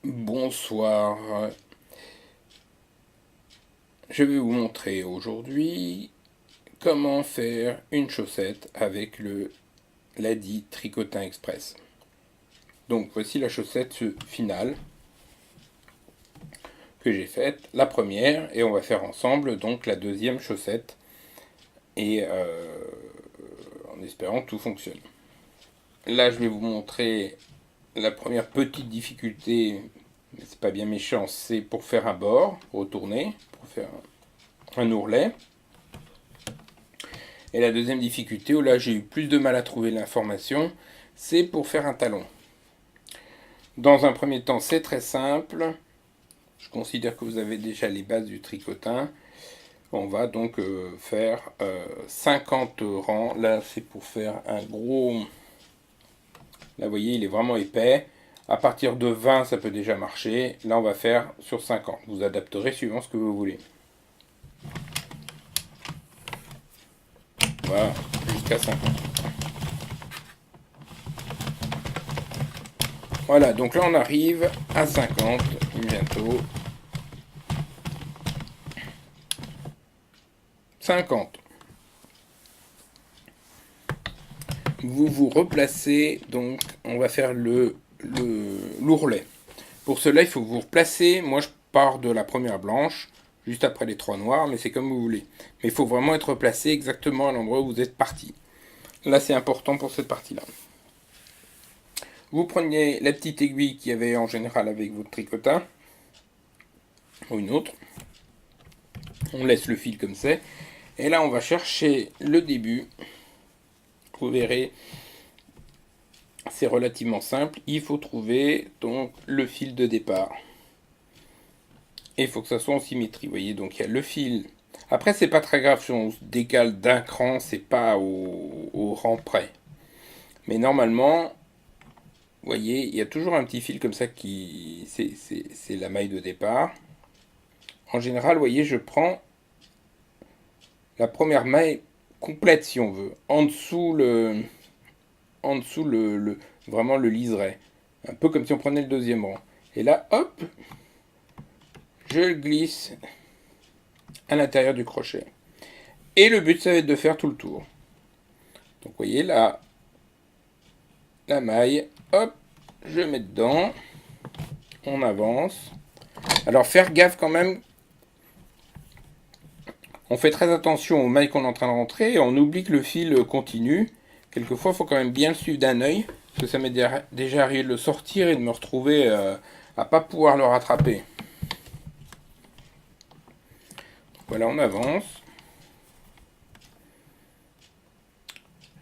Bonsoir, je vais vous montrer aujourd'hui comment faire une chaussette avec le Lady Tricotin Express. Donc voici la chaussette finale que j'ai faite, la première, et on va faire ensemble donc la deuxième chaussette, et en espérant que tout fonctionne. Là je vais vous montrer la première petite difficulté, mais c'est pas bien méchant, c'est pour faire un bord, retourner, pour faire un ourlet. Et la deuxième difficulté, où là j'ai eu plus de mal à trouver l'information, c'est pour faire un talon. Dans un premier temps, c'est très simple. Je considère que vous avez déjà les bases du tricotin. On va donc faire 50 rangs. Là, c'est pour faire un gros... Là, vous voyez, il est vraiment épais. À partir de 20, ça peut déjà marcher. Là, on va faire sur 50. Vous adapterez suivant ce que vous voulez. Voilà, jusqu'à 50. Voilà, donc là on arrive à 50 bientôt. 50. Vous vous replacez, donc on va faire l'ourlet. Pour cela, il faut vous replacer. Moi, je pars de la première blanche, juste après les trois noirs, mais c'est comme vous voulez. Mais il faut vraiment être placé exactement à l'endroit où vous êtes parti. Là, c'est important pour cette partie-là. Vous prenez la petite aiguille qu'il y avait en général avec votre tricotin, ou une autre. On laisse le fil comme c'est. Et là, on va chercher le début. Vous verrez, c'est relativement simple. Il faut trouver donc le fil de départ. Et il faut que ça soit en symétrie. Vous voyez, donc il y a le fil. Après, c'est pas très grave si on se décale d'un cran, c'est pas au rang près. Mais normalement, vous voyez, il y a toujours un petit fil comme ça qui. C'est la maille de départ. En général, vous voyez, je prends la première maille complète si on veut. En dessous, vraiment le liseré. Un peu comme si on prenait le deuxième rang. Et là, hop, je le glisse à l'intérieur du crochet. Et le but, ça va être de faire tout le tour. Donc, vous voyez, là, la maille, hop, je mets dedans. On avance. Alors, faire gaffe quand même. On fait très attention aux mailles qu'on est en train de rentrer et on oublie que le fil continue. Quelquefois, il faut quand même bien le suivre d'un œil. Parce que ça m'est déjà arrivé de le sortir et de me retrouver à pas pouvoir le rattraper. Voilà, on avance.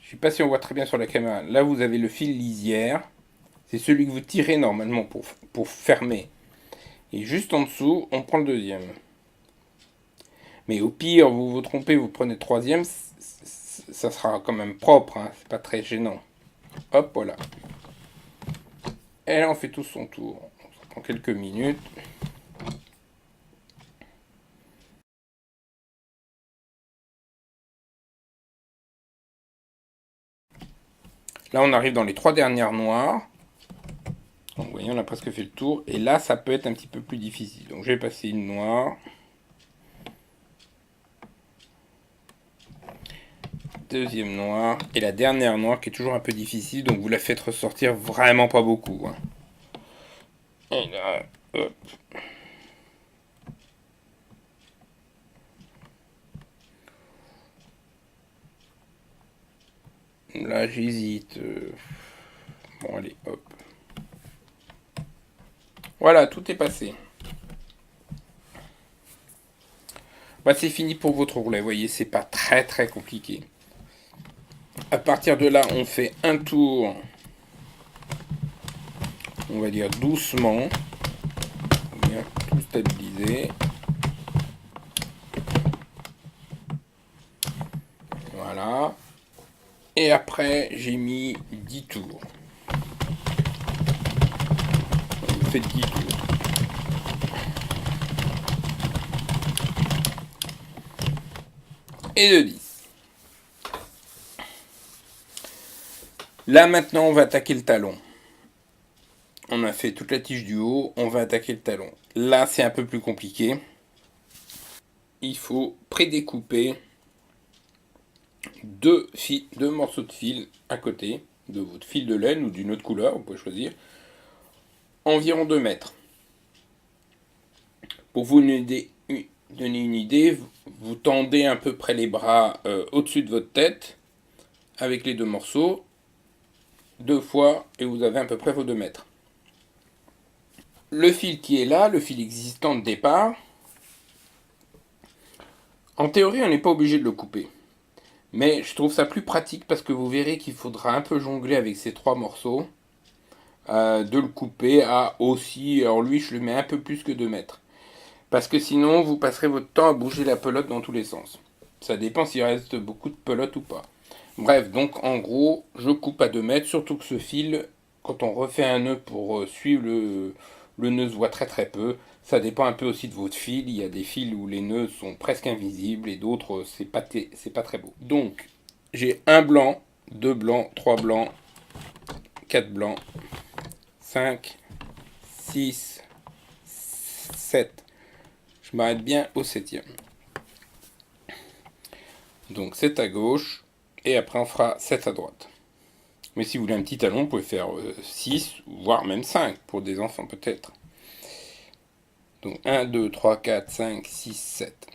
Je ne sais pas si on voit très bien sur la caméra. Là, vous avez le fil lisière. C'est celui que vous tirez normalement pour fermer. Et juste en dessous, on prend le deuxième. Mais au pire, vous vous trompez, vous prenez le troisième, ça sera quand même propre, hein, c'est pas très gênant. Hop, voilà. Et là, on fait tout son tour. Ça prend quelques minutes. Là, on arrive dans les trois dernières noires. Donc, vous voyez, on a presque fait le tour. Et là, ça peut être un petit peu plus difficile. Donc, je vais passer une noire. Deuxième noire. Et la dernière noire qui est toujours un peu difficile. Donc, vous la faites ressortir vraiment pas beaucoup. Hein. Et là, hop. Là, j'hésite. Bon, allez, hop. Voilà, tout est passé. Bah, c'est fini pour votre ourlet. Vous voyez, c'est pas très très compliqué. À partir de là, on fait un tour, on va dire doucement, bien tout stabiliser. Voilà. Et après, j'ai mis 10 tours. Vous faites 10 tours. Et de 10. Là, maintenant, on va attaquer le talon. on a fait toute la tige du haut, on va attaquer le talon. Là, c'est un peu plus compliqué. Il faut prédécouper deux morceaux de fil à côté, de votre fil de laine ou d'une autre couleur, vous pouvez choisir, environ 2 mètres. Pour vous donner une idée, vous tendez à peu près les bras au-dessus de votre tête, avec les deux morceaux, 2 fois, et vous avez à peu près vos 2 mètres. Le fil qui est là, le fil existant de départ, en théorie, on n'est pas obligé de le couper. Mais je trouve ça plus pratique parce que vous verrez qu'il faudra un peu jongler avec ces 3 morceaux. De le couper à aussi, alors lui je le mets un peu plus que 2 mètres. Parce que sinon vous passerez votre temps à bouger la pelote dans tous les sens. Ça dépend s'il reste beaucoup de pelote ou pas. Bref, donc en gros, je coupe à 2 mètres, surtout que ce fil, quand on refait un nœud pour suivre le nœud se voit très très peu. Ça dépend un peu aussi de votre fil. Il y a des fils où les nœuds sont presque invisibles et d'autres c'est pas très beau. Donc j'ai un blanc, 2 blancs, 3 blancs, 4 blancs, 5, 6, 7. Je m'arrête bien au 7e. Donc 7 à gauche et après on fera 7 à droite. Mais si vous voulez un petit talon, vous pouvez faire 6, voire même 5 pour des enfants peut-être. Donc 1, 2, 3, 4, 5, 6, 7.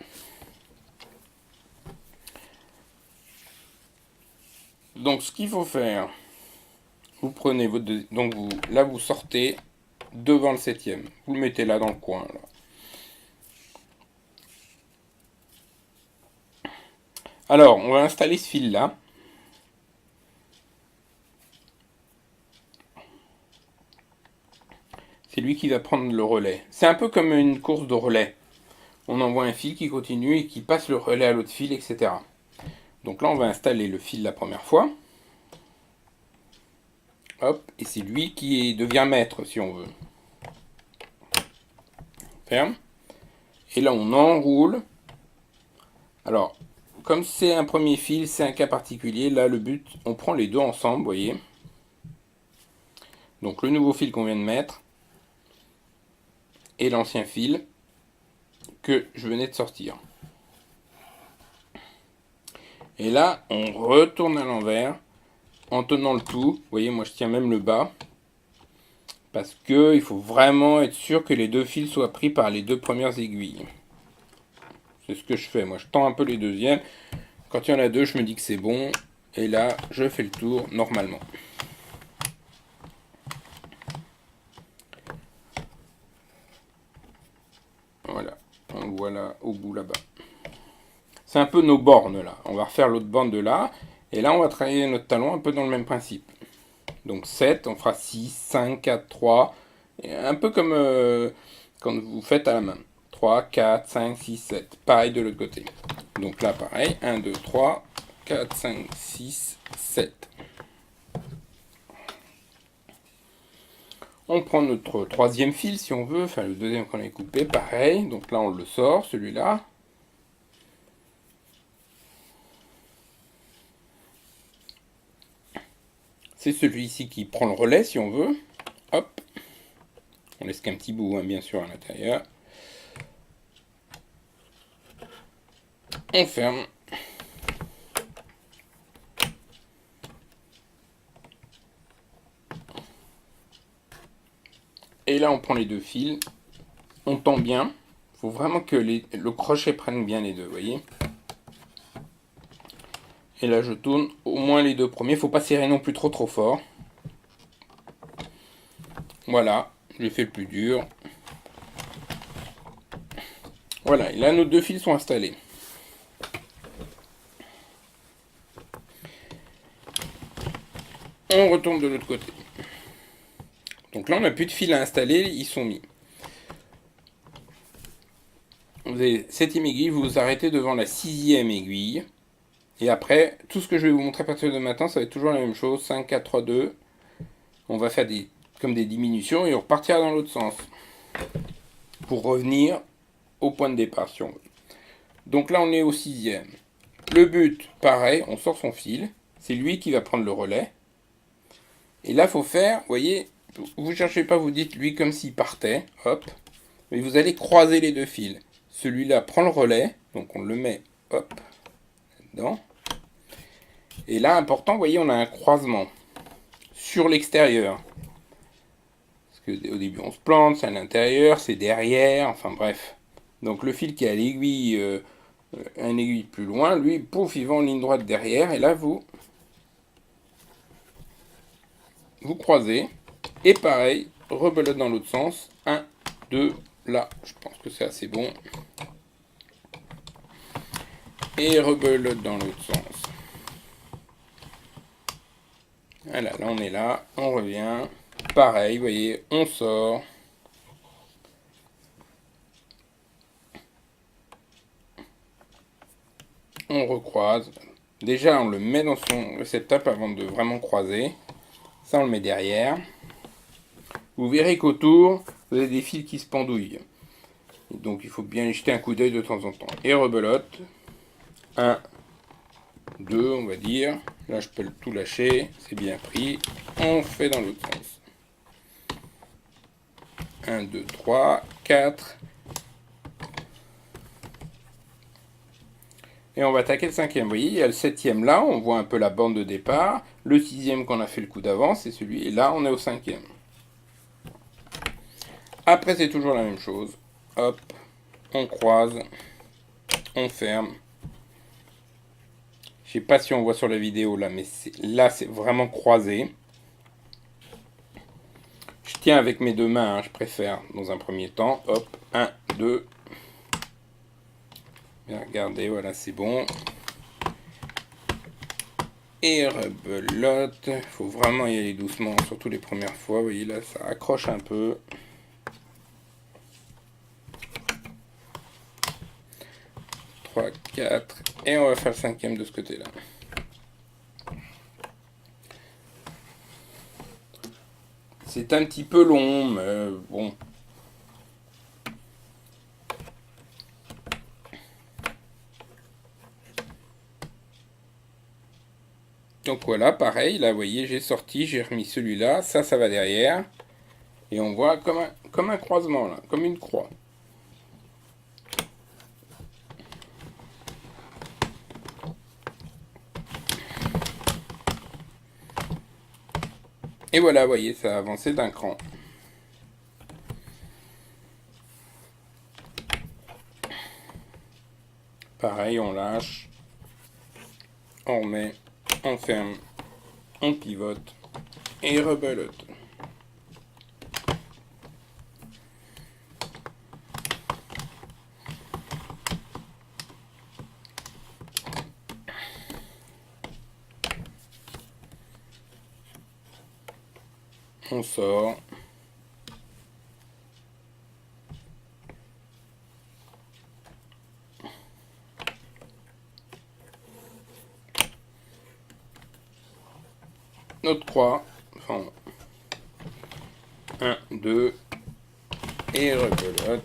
Donc ce qu'il faut faire, vous prenez votre... Donc là vous sortez devant le 7e. Vous le mettez là dans le coin. Là. Alors on va installer ce fil là. C'est lui qui va prendre le relais. C'est un peu comme une course de relais. On envoie un fil qui continue et qui passe le relais à l'autre fil, etc. Donc là, on va installer le fil la première fois. Hop, et c'est lui qui devient maître, si on veut. Ferme. Et là, on enroule. Alors, comme c'est un premier fil, c'est un cas particulier. Là, le but, on prend les deux ensemble, vous voyez. Donc, le nouveau fil qu'on vient de mettre. Et l'ancien fil que je venais de sortir. Et là, on retourne à l'envers en tenant le tout. Vous voyez, moi je tiens même le bas. Parce que il faut vraiment être sûr que les deux fils soient pris par les deux premières aiguilles. C'est ce que je fais. Moi je tends un peu les deuxièmes. Quand il y en a deux, je me dis que c'est bon. Et là, je fais le tour normalement. Voilà. On voit là, au bout là-bas. C'est un peu nos bornes là. On va refaire l'autre bande de là. Et là, on va travailler notre talon un peu dans le même principe. Donc 7, on fera 6, 5, 4, 3. Et un peu comme quand vous faites à la main. 3, 4, 5, 6, 7. Pareil de l'autre côté. Donc là, pareil. 1, 2, 3, 4, 5, 6, 7. On prend notre troisième fil si on veut. Enfin, le deuxième qu'on a coupé. Pareil. Donc là, on le sort, celui-là. C'est celui-ci qui prend le relais si on veut. Hop. On laisse qu'un petit bout, hein, bien sûr, à l'intérieur. On ferme. Et là, on prend les deux fils. On tend bien. Il faut vraiment que le crochet prenne bien les deux, vous voyez. Et là, je tourne au moins les deux premiers. Il ne faut pas serrer non plus trop fort. Voilà, j'ai fait le plus dur. Voilà, et là, nos deux fils sont installés. On retourne de l'autre côté. Donc là, on n'a plus de fils à installer, ils sont mis. Vous avez 7e aiguille, vous vous arrêtez devant la 6e aiguille. Et après, tout ce que je vais vous montrer à partir de maintenant, ça va être toujours la même chose. 5, 4, 3, 2. On va faire comme des diminutions et on repartira dans l'autre sens. Pour revenir au point de départ, si on veut. Donc là, on est au 6e. Le but, pareil, on sort son fil. C'est lui qui va prendre le relais. Et là, il faut faire, vous voyez, vous cherchez pas, vous dites lui comme s'il partait, hop. Et vous allez croiser les deux fils. Celui-là prend le relais, donc on le met, hop, dedans. Et là, important, vous voyez, on a un croisement sur l'extérieur. Parce que au début, on se plante, c'est à l'intérieur, c'est derrière, enfin bref. Donc le fil qui a l'aiguille, un aiguille plus loin, lui, pouf, il va en ligne droite derrière, et là, vous croisez, et pareil, rebelote dans l'autre sens, 1, 2, là, je pense que c'est assez bon. Et rebelote dans l'autre sens. Voilà, là on est là, on revient. Pareil, vous voyez, on sort. On recroise. Déjà, on le met dans son setup avant de vraiment croiser. Ça, on le met derrière. Vous verrez qu'autour, vous avez des fils qui se pendouillent. Donc, il faut bien jeter un coup d'œil de temps en temps. Et rebelote. 1, 2, on va dire. Là, je peux tout lâcher. C'est bien pris. On fait dans l'autre sens. 1, 2, 3, 4. Et on va attaquer le cinquième. Vous voyez, il y a le septième là, on voit un peu la bande de départ. Le sixième qu'on a fait le coup d'avant, c'est celui. Et là, on est au cinquième. Après, c'est toujours la même chose. Hop, on croise, on ferme. Je sais pas si on voit sur la vidéo là, mais là, c'est vraiment croisé. Je tiens avec mes deux mains, hein, je préfère dans un premier temps. Hop, 1, 2. Bien, regardez, voilà, c'est bon. Et rebelote. Il faut vraiment y aller doucement, surtout les premières fois. Vous voyez, là, ça accroche un peu. 3, 4. Et on va faire le cinquième de ce côté-là. C'est un petit peu long, mais bon. Donc voilà, pareil, là, vous voyez, j'ai sorti, j'ai remis celui-là, ça va derrière. Et on voit comme un croisement, là, comme une croix. Et voilà, vous voyez, ça a avancé d'un cran. Pareil, on lâche, on remet, on ferme, on pivote et rebelote. On sort. Notre croix. Enfin, 1, 2. Et rebelote.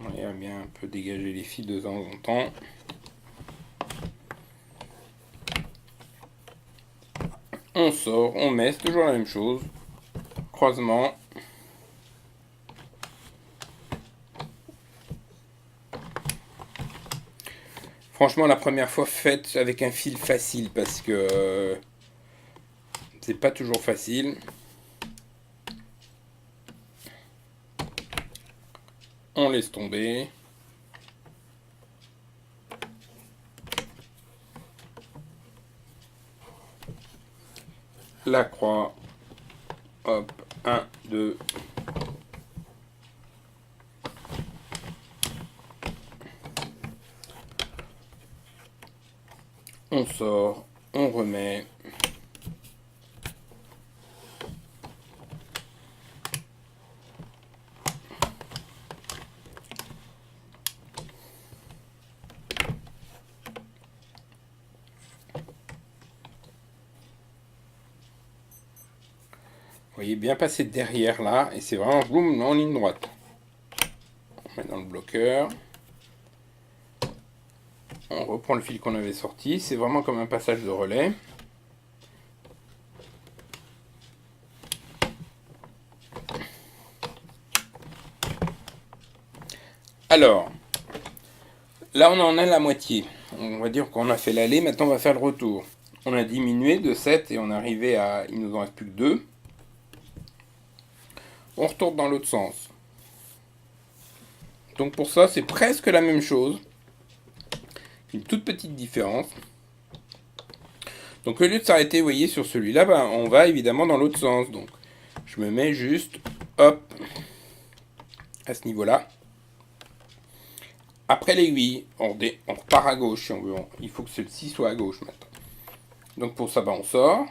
On va bien un peu dégager les fils de temps en temps. On sort, on met, c'est toujours la même chose. Croisement. Franchement, la première fois, faites avec un fil facile parce que c'est pas toujours facile. On laisse tomber. La croix. Hop, 1, 2. On sort, on remet. Vous voyez bien passer derrière là, et c'est vraiment boum en ligne droite. On met dans le bloqueur. On reprend le fil qu'on avait sorti, c'est vraiment comme un passage de relais. Alors, là on en a la moitié. On va dire qu'on a fait l'aller, maintenant on va faire le retour. On a diminué de 7 et on est arrivé à... Il nous en reste plus que 2. On retourne dans l'autre sens. Donc pour ça, c'est presque la même chose. Une toute petite différence. Donc au lieu de s'arrêter, vous voyez, sur celui-là, ben, on va évidemment dans l'autre sens. Donc je me mets juste, hop, à ce niveau-là. Après l'aiguille, on repart à gauche si on veut. Il faut que celle-ci soit à gauche maintenant. Donc pour ça, ben, on sort.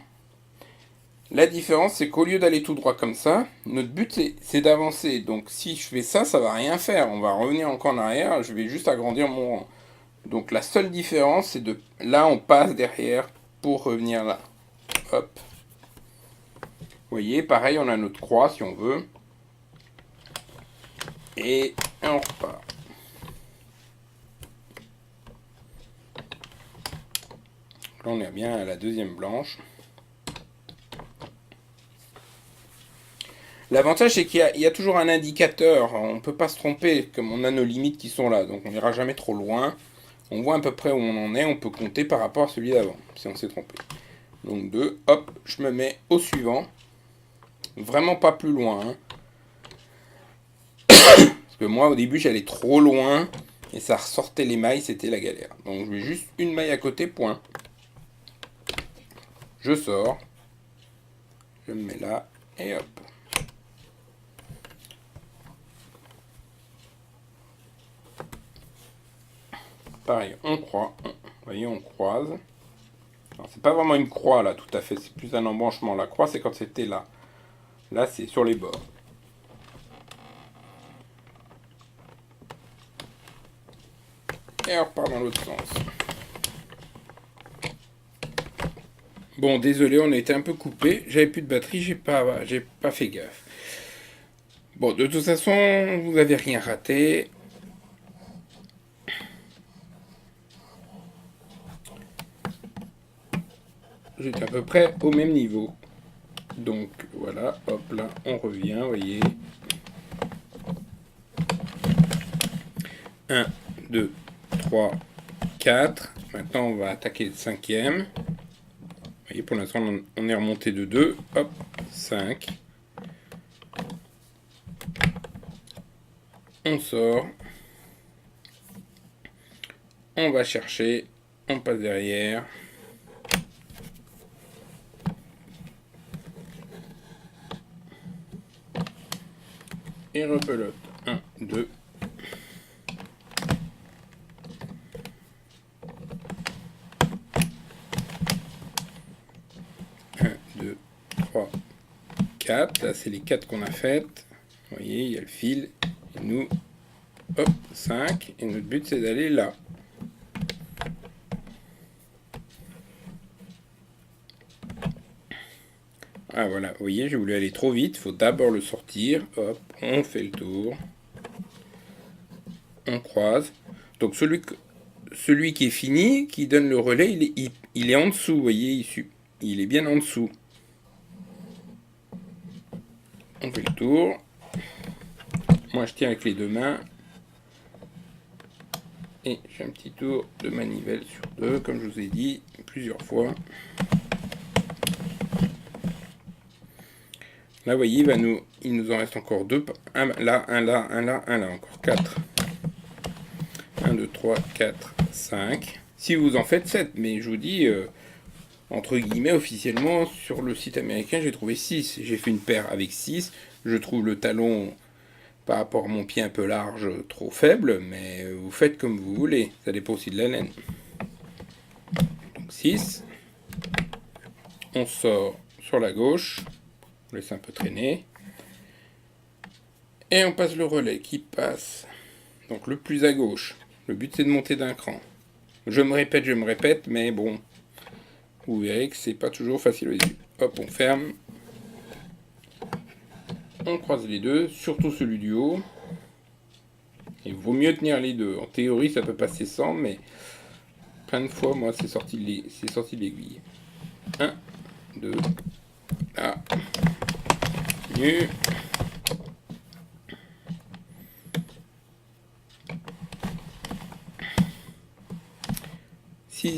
La différence, c'est qu'au lieu d'aller tout droit comme ça, notre but, c'est d'avancer. Donc si je fais ça, ça va rien faire. On va revenir encore en arrière, je vais juste agrandir mon rang. Donc la seule différence, c'est de... Là, on passe derrière pour revenir là. Hop. Vous voyez, pareil, on a notre croix si on veut. Et on repart. Là, on est bien à la deuxième blanche. L'avantage, c'est qu'il y a toujours un indicateur. On ne peut pas se tromper, comme on a nos limites qui sont là. Donc on n'ira jamais trop loin. On voit à peu près où on en est. On peut compter par rapport à celui d'avant, si on s'est trompé. Donc 2, hop, je me mets au suivant. Vraiment pas plus loin. Hein. Parce que moi, au début, j'allais trop loin. Et ça ressortait les mailles, c'était la galère. Donc je mets juste une maille à côté, point. Je sors. Je me mets là. Et hop. Pareil, on croise. Vous voyez, on croise. C'est pas vraiment une croix là, tout à fait. C'est plus un embranchement. La croix, c'est quand c'était là. Là, c'est sur les bords. Et on repart dans l'autre sens. Bon, désolé, on a été un peu coupé. J'avais plus de batterie, j'ai pas fait gaffe. Bon, de toute façon, vous n'avez rien raté. J'étais à peu près au même niveau. Donc voilà, hop là, on revient, vous voyez. 1, 2, 3, 4. Maintenant, on va attaquer le cinquième. Vous voyez, pour l'instant, on est remonté de 2. Hop, 5. On sort. On va chercher. On passe derrière. Et repelote. 1, 2. 1, 2, 3, 4. Là, c'est les 4 qu'on a faites. Vous voyez, il y a le fil. Et nous, hop, 5. Et notre but, c'est d'aller là. Ah voilà, vous voyez, j'ai voulu aller trop vite. Il faut d'abord le sortir. Hop, on fait le tour. On croise. Donc celui qui est fini, qui donne le relais, il est en dessous. Vous voyez, il est bien en dessous. On fait le tour. Moi, je tiens avec les deux mains. Et j'ai un petit tour de manivelle sur 2, comme je vous ai dit plusieurs fois. Là, vous voyez, il nous en reste encore 2. Un là, un là, un là, un là. Encore 4. 1, 2, 3, 4, 5. Si vous en faites 7, mais je vous dis, entre guillemets, officiellement, sur le site américain, j'ai trouvé 6. J'ai fait une paire avec 6. Je trouve le talon, par rapport à mon pied un peu large, trop faible, mais vous faites comme vous voulez. Ça dépend aussi de la laine. Donc 6. On sort sur la gauche. On laisse un peu traîner. Et on passe le relais qui passe. Donc le plus à gauche. Le but c'est de monter d'un cran. Je me répète, mais bon. Vous verrez que c'est pas toujours facile au début. Hop, on ferme. On croise les deux, surtout celui du haut. Il vaut mieux tenir les deux. En théorie, ça peut passer sans, mais plein de fois, moi, c'est sorti de l'aiguille. 1, 2, là. Mieux.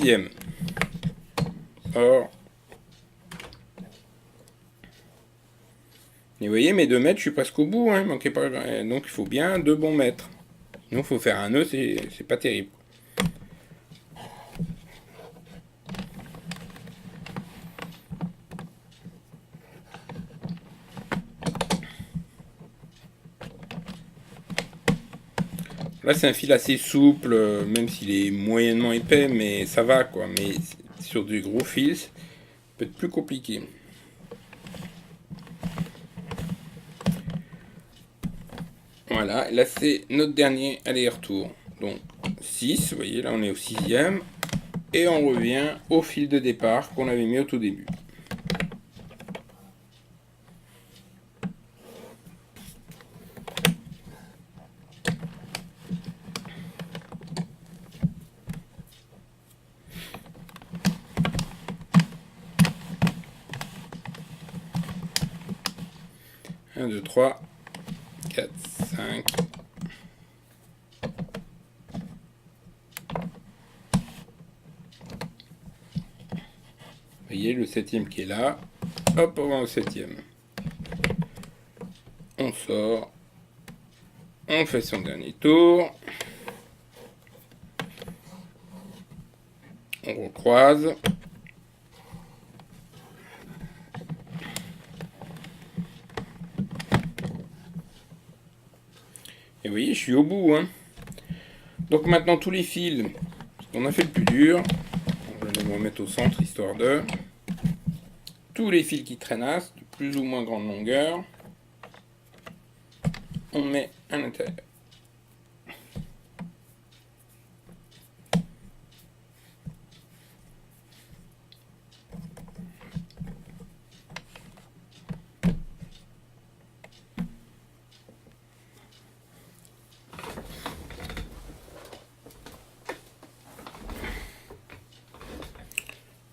deuxième. Or. Et vous voyez, mes 2 mètres, je suis presque au bout, hein, manquez pas, donc il faut bien 2 bons mètres. Sinon, il faut faire un nœud, c'est pas terrible. Là, c'est un fil assez souple, même s'il est moyennement épais, mais ça va, quoi. Mais sur des gros fils, ça peut être plus compliqué. Voilà, là, c'est notre dernier aller-retour. Donc, 6, vous voyez, là, on est au 6e. Et on revient au fil de départ qu'on avait mis au tout début. Un, 2, 3, 4, 5. Vous voyez le 7e qui est là. Hop, on va au 7e. On sort. On fait son dernier tour. On recroise. Et vous voyez, je suis au bout. Hein. Donc maintenant, tous les fils, on a fait le plus dur. Je vais me remettre au centre, histoire de... Tous les fils qui traînassent, de plus ou moins grande longueur, on met à l'intérieur.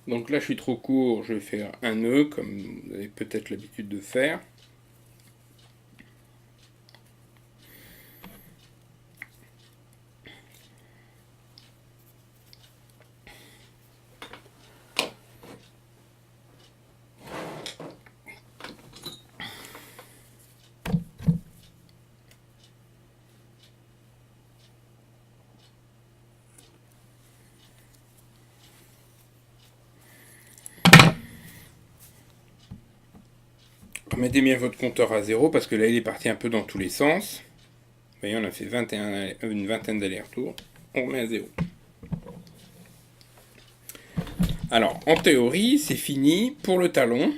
Donc là, je suis trop court, je vais faire un nœud, comme vous avez peut-être l'habitude de faire. Mettez bien votre compteur à 0 parce que là il est parti un peu dans tous les sens. Vous voyez, on a fait une vingtaine d'allers-retours. On remet à 0. Alors, en théorie, c'est fini pour le talon.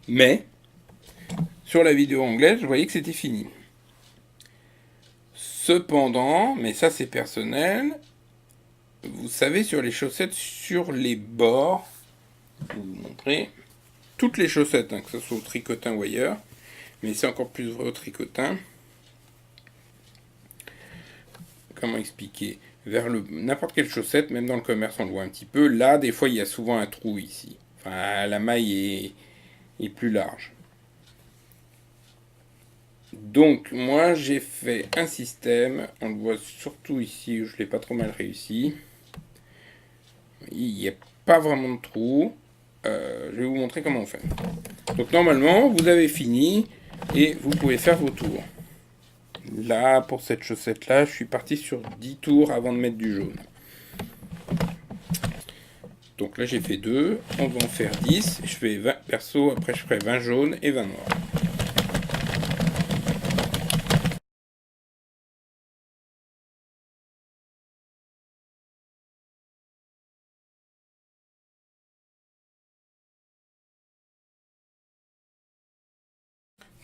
Mais, sur la vidéo anglaise, je voyais que c'était fini. Cependant, mais ça c'est personnel, vous savez, sur les chaussettes, sur les bords, je vais vous montrer, toutes les chaussettes, hein, que ce soit au tricotin ou ailleurs, mais c'est encore plus vrai au tricotin. Comment expliquer? Vers le n'importe quelle chaussette, même dans le commerce on le voit un petit peu, là des fois il y a souvent un trou ici. Enfin la maille est plus large. Donc moi j'ai fait un système, on le voit surtout ici où je l'ai pas trop mal réussi. Il n'y a pas vraiment de trou. Je vais vous montrer comment on fait. Donc normalement vous avez fini et vous pouvez faire vos tours. Là, pour cette chaussette-là, je suis parti sur 10 tours avant de mettre du jaune. Donc là, j'ai fait 2. On va en faire 10. Je fais 20 perso, après je ferai 20 jaunes et 20 noirs.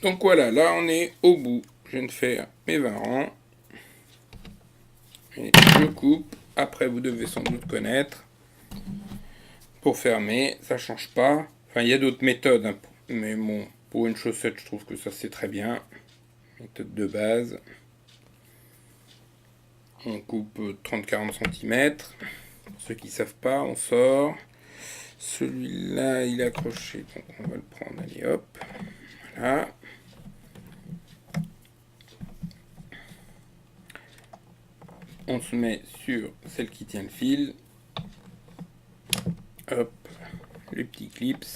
Donc voilà, là on est au bout. Je viens de faire mes 20 rangs. Et je coupe. Après, vous devez sans doute connaître. Pour fermer, ça change pas. Enfin, il y a d'autres méthodes, hein, mais bon, pour une chaussette, je trouve que ça c'est très bien. Méthode de base. On coupe 30-40 cm. Pour ceux qui ne savent pas, on sort. Celui-là, il est accroché, donc on va le prendre. Allez, hop. Voilà. On se met sur celle qui tient le fil. les petits clips.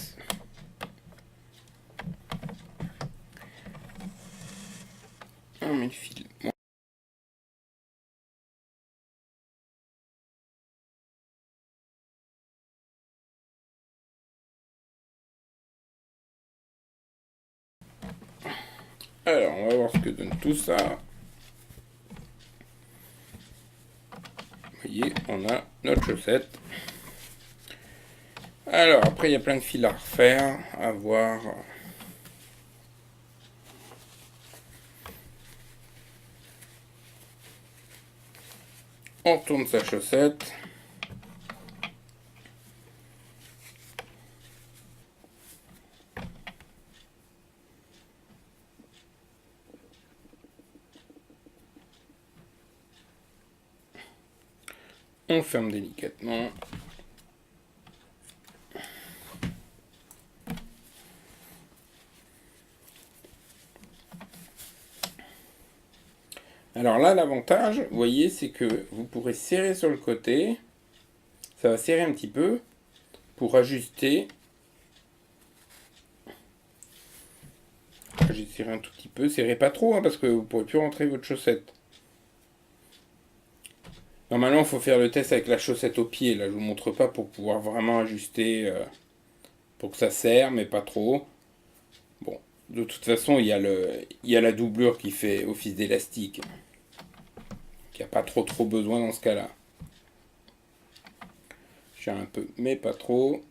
On met le fil. Bon. Alors, on va voir ce que donne tout ça. Vous voyez, on a notre chaussette. Alors, après, il y a plein de fils à refaire, à voir. On tourne sa chaussette. On ferme délicatement. Alors là, l'avantage, vous voyez, c'est que vous pourrez serrer sur le côté. Ça va serrer un petit peu pour ajuster. J'ai serré un tout petit peu. Serrez pas trop, hein, parce que vous ne pourrez plus rentrer votre chaussette. Normalement, il faut faire le test avec la chaussette au pied. Là, je vous montre pas pour pouvoir vraiment ajuster pour que ça serre, mais pas trop. Bon, de toute façon, il y a la doublure qui fait office d'élastique. Il n'y a pas trop besoin dans ce cas-là. J'ai un peu, mais pas trop.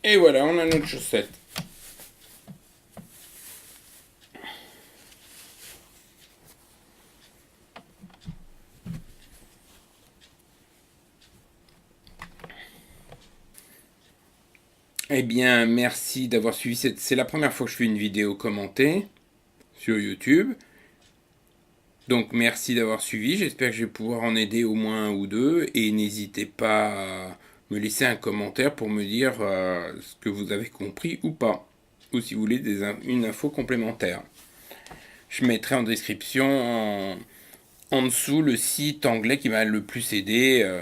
Et voilà, on a notre chaussette. Eh bien, merci d'avoir suivi cette... C'est la première fois que je fais une vidéo commentée sur YouTube. Donc, merci d'avoir suivi. J'espère que je vais pouvoir en aider au moins un ou deux. Et n'hésitez pas à me laisser un commentaire pour me dire ce que vous avez compris ou pas. Ou si vous voulez une info complémentaire. Je mettrai en description en dessous le site anglais qui m'a le plus aidé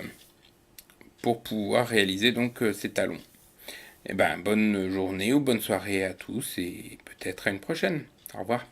pour pouvoir réaliser donc ces talons. Eh ben, bonne journée ou bonne soirée à tous et peut-être à une prochaine. Au revoir.